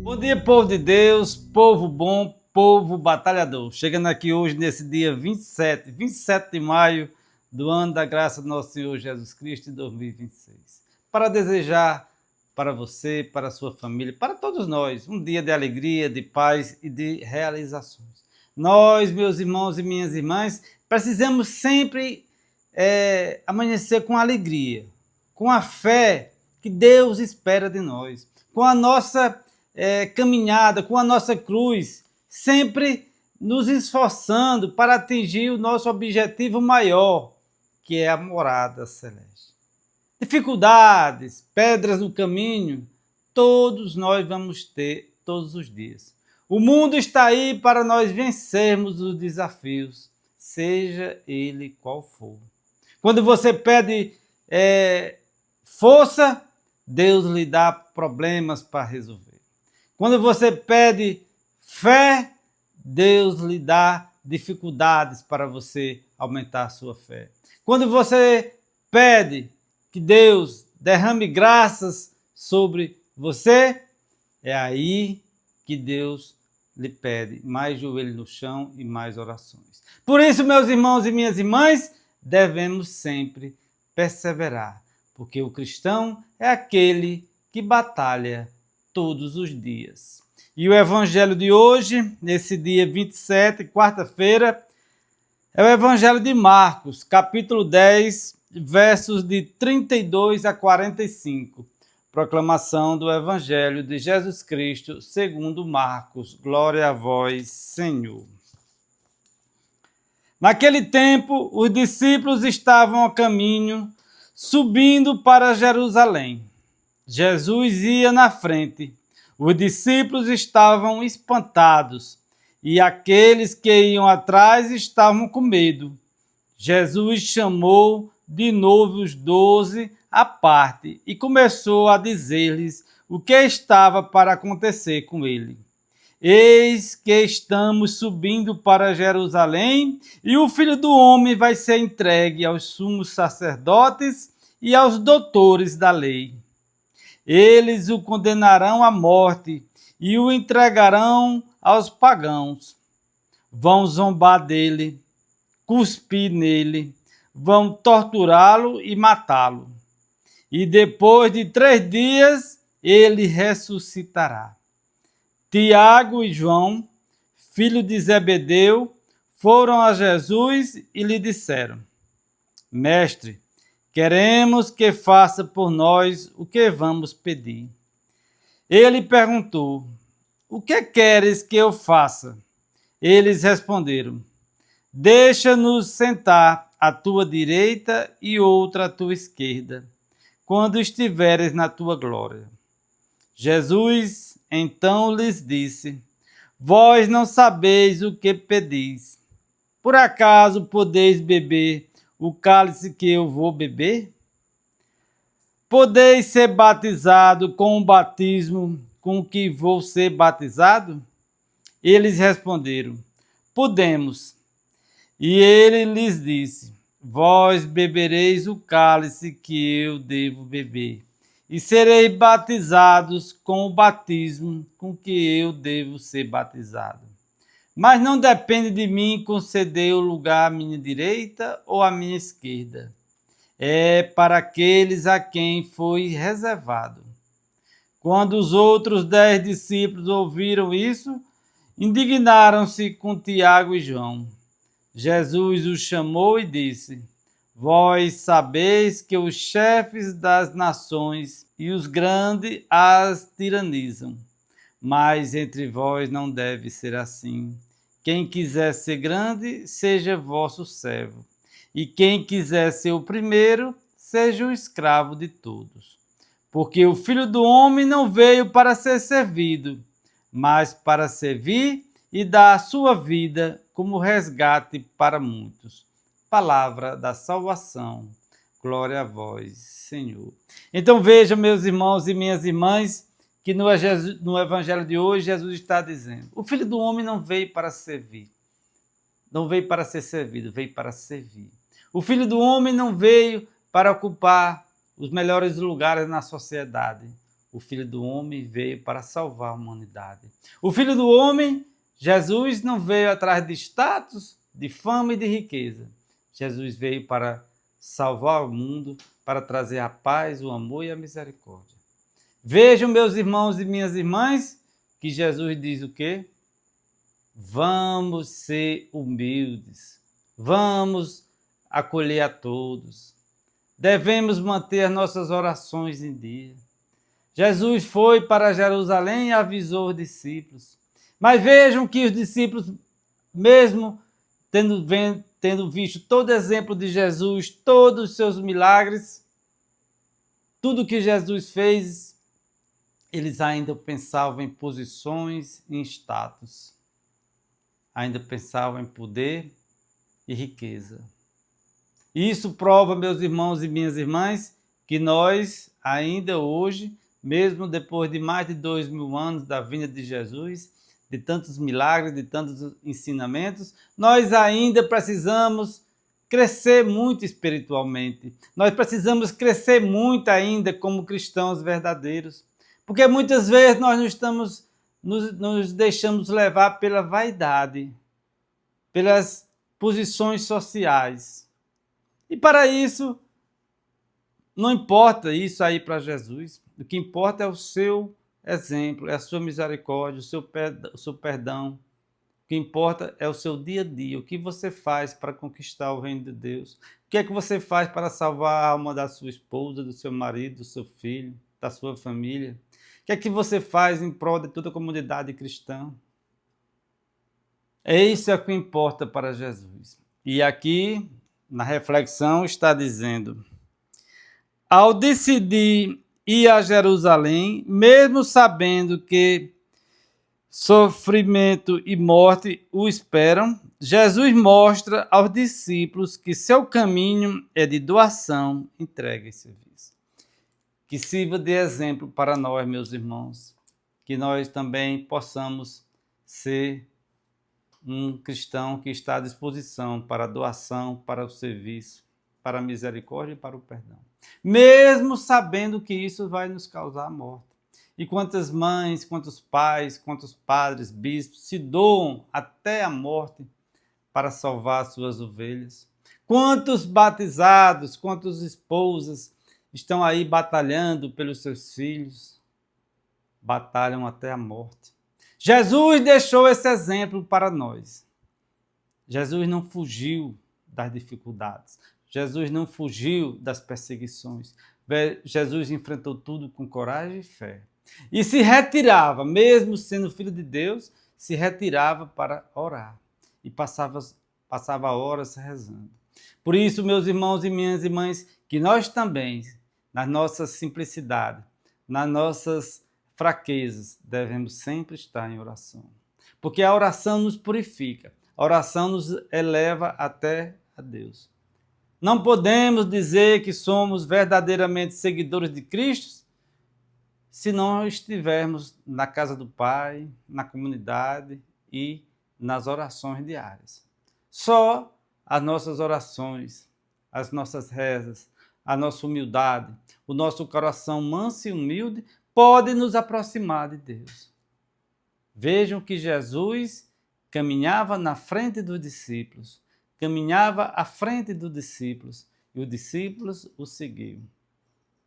Bom dia, povo de Deus, povo bom, povo batalhador. Chegando aqui hoje nesse dia 27 de maio do ano da graça do nosso Senhor Jesus Cristo de 2026. Para desejar para você, para a sua família, para todos nós, um dia de alegria, de paz e de realizações. Nós, meus irmãos e minhas irmãs, precisamos sempre amanhecer com alegria, com a fé que Deus espera de nós, com a nossa caminhada, com a nossa cruz, sempre nos esforçando para atingir o nosso objetivo maior, que é a morada celeste. Dificuldades, pedras no caminho, todos nós vamos ter todos os dias. O mundo está aí para nós vencermos os desafios, seja ele qual for. Quando você pede força, Deus lhe dá problemas para resolver. Quando você pede fé, Deus lhe dá dificuldades para você aumentar a sua fé. Quando você pede que Deus derrame graças sobre você, é aí que Deus lhe pede mais joelho no chão e mais orações. Por isso, meus irmãos e minhas irmãs, devemos sempre perseverar, porque o cristão é aquele que batalha todos os dias. E o evangelho de hoje, nesse dia 27, quarta-feira, é o evangelho de Marcos, capítulo 10, versos de 32 a 45. Proclamação do evangelho de Jesus Cristo, segundo Marcos. Glória a vós, Senhor. Naquele tempo, os discípulos estavam a caminho, subindo para Jerusalém. Jesus ia na frente. Os discípulos estavam espantados e aqueles que iam atrás estavam com medo. Jesus chamou de novo os 12 à parte e começou a dizer-lhes o que estava para acontecer com ele. Eis que estamos subindo para Jerusalém e o Filho do Homem vai ser entregue aos sumos sacerdotes e aos doutores da lei. Eles o condenarão à morte e o entregarão aos pagãos. Vão zombar dele, cuspir nele, vão torturá-lo e matá-lo. E depois de 3 dias, ele ressuscitará. Tiago e João, filho de Zebedeu, foram a Jesus e lhe disseram: Mestre, queremos que faça por nós o que vamos pedir. Ele perguntou: O que queres que eu faça? Eles responderam: Deixa-nos sentar à tua direita e outra à tua esquerda, quando estiveres na tua glória. Jesus então lhes disse: Vós não sabeis o que pedis. Por acaso podeis beber o cálice que eu vou beber? Podeis ser batizado com o batismo com que vou ser batizado? Eles responderam: Podemos. E ele lhes disse: Vós bebereis o cálice que eu devo beber, e sereis batizados com o batismo com que eu devo ser batizado. Mas não depende de mim conceder o lugar à minha direita ou à minha esquerda. É para aqueles a quem foi reservado. Quando os outros 10 discípulos ouviram isso, indignaram-se com Tiago e João. Jesus os chamou e disse: Vós sabeis que os chefes das nações e os grandes as tiranizam. Mas entre vós não deve ser assim. Quem quiser ser grande, seja vosso servo. E quem quiser ser o primeiro, seja o escravo de todos. Porque o Filho do Homem não veio para ser servido, mas para servir e dar a sua vida como resgate para muitos. Palavra da salvação. Glória a vós, Senhor. Então vejam, meus irmãos e minhas irmãs, que no evangelho de hoje Jesus está dizendo: o Filho do Homem não veio para servir, não veio para ser servido, veio para servir. O Filho do Homem não veio para ocupar os melhores lugares na sociedade. O Filho do Homem veio para salvar a humanidade. O Filho do Homem, Jesus, não veio atrás de status, de fama e de riqueza. Jesus veio para salvar o mundo, para trazer a paz, o amor e a misericórdia. Vejam, meus irmãos e minhas irmãs, que Jesus diz o quê? Vamos ser humildes, vamos acolher a todos, devemos manter as nossas orações em dia. Jesus foi para Jerusalém e avisou os discípulos. Mas vejam que os discípulos, mesmo tendo visto todo exemplo de Jesus, todos os seus milagres, tudo que Jesus fez, eles ainda pensavam em posições e em status. Ainda pensavam em poder e riqueza. Isso prova, meus irmãos e minhas irmãs, que nós ainda hoje, mesmo depois de mais de 2000 anos da vinda de Jesus, de tantos milagres, de tantos ensinamentos, nós ainda precisamos crescer muito espiritualmente. Nós precisamos crescer muito ainda como cristãos verdadeiros. Porque muitas vezes nós nos deixamos levar pela vaidade, pelas posições sociais. E para isso, não importa isso aí para Jesus. O que importa é o seu exemplo, é a sua misericórdia, o seu perdão. O que importa é o seu dia a dia, o que você faz para conquistar o reino de Deus. O que é que você faz para salvar a alma da sua esposa, do seu marido, do seu filho, da sua família? O que é que você faz em prol de toda a comunidade cristã? Isso é o que importa para Jesus. E aqui, na reflexão, está dizendo: ao decidir ir a Jerusalém, mesmo sabendo que sofrimento e morte o esperam, Jesus mostra aos discípulos que seu caminho é de doação, entrega e serviço. Que sirva de exemplo para nós, meus irmãos, que nós também possamos ser um cristão que está à disposição para a doação, para o serviço, para a misericórdia e para o perdão. Mesmo sabendo que isso vai nos causar morte. E quantas mães, quantos pais, quantos padres, bispos se doam até a morte para salvar suas ovelhas. Quantos batizados, quantas esposas estão aí batalhando pelos seus filhos, batalham até a morte. Jesus deixou esse exemplo para nós. Jesus não fugiu das dificuldades. Jesus não fugiu das perseguições. Jesus enfrentou tudo com coragem e fé. E se retirava, mesmo sendo filho de Deus, se retirava para orar. E passava horas rezando. Por isso, meus irmãos e minhas irmãs, que nós também, na nossa simplicidade, nas nossas fraquezas, devemos sempre estar em oração. Porque a oração nos purifica, a oração nos eleva até a Deus. Não podemos dizer que somos verdadeiramente seguidores de Cristo se não estivermos na casa do Pai, na comunidade e nas orações diárias. Só as nossas orações, as nossas rezas, a nossa humildade, o nosso coração manso e humilde pode nos aproximar de Deus. Vejam que Jesus caminhava na frente dos discípulos, caminhava à frente dos discípulos e os discípulos o seguiam.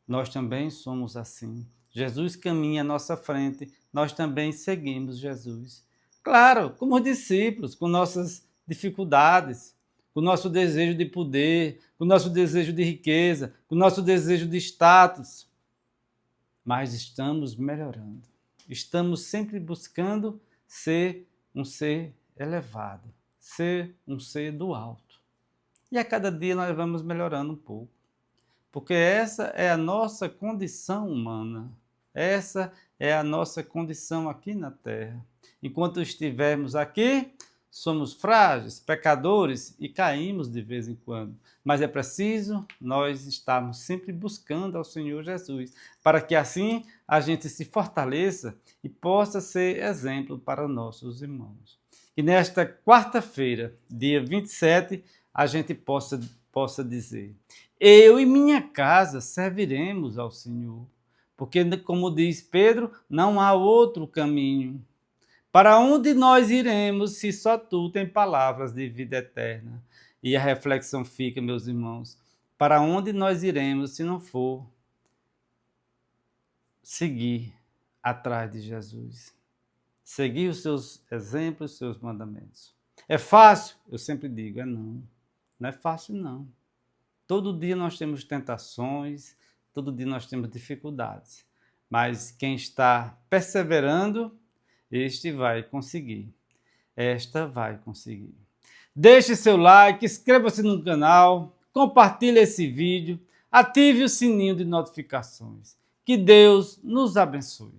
Nós também somos assim. Jesus caminha à nossa frente, nós também seguimos Jesus. Claro, como discípulos, com nossas dificuldades, com o nosso desejo de poder, com o nosso desejo de riqueza, com o nosso desejo de status. Mas estamos melhorando. Estamos sempre buscando ser um ser elevado, ser um ser do alto. E a cada dia nós vamos melhorando um pouco. Porque essa é a nossa condição humana. Essa é a nossa condição aqui na Terra. Enquanto estivermos aqui, somos frágeis, pecadores e caímos de vez em quando. Mas é preciso nós estarmos sempre buscando ao Senhor Jesus, para que assim a gente se fortaleça e possa ser exemplo para nossos irmãos. E nesta quarta-feira, dia 27, a gente possa dizer: eu e minha casa serviremos ao Senhor. Porque, como diz Pedro, não há outro caminho. Para onde nós iremos se só tu tem palavras de vida eterna? E a reflexão fica, meus irmãos, para onde nós iremos se não for seguir atrás de Jesus? Seguir os seus exemplos, os seus mandamentos. É fácil? Eu sempre digo, não. Não é fácil, não. Todo dia nós temos tentações, todo dia nós temos dificuldades. Mas quem está perseverando, este vai conseguir. Esta vai conseguir. Deixe seu like, inscreva-se no canal, compartilhe esse vídeo, ative o sininho de notificações. Que Deus nos abençoe.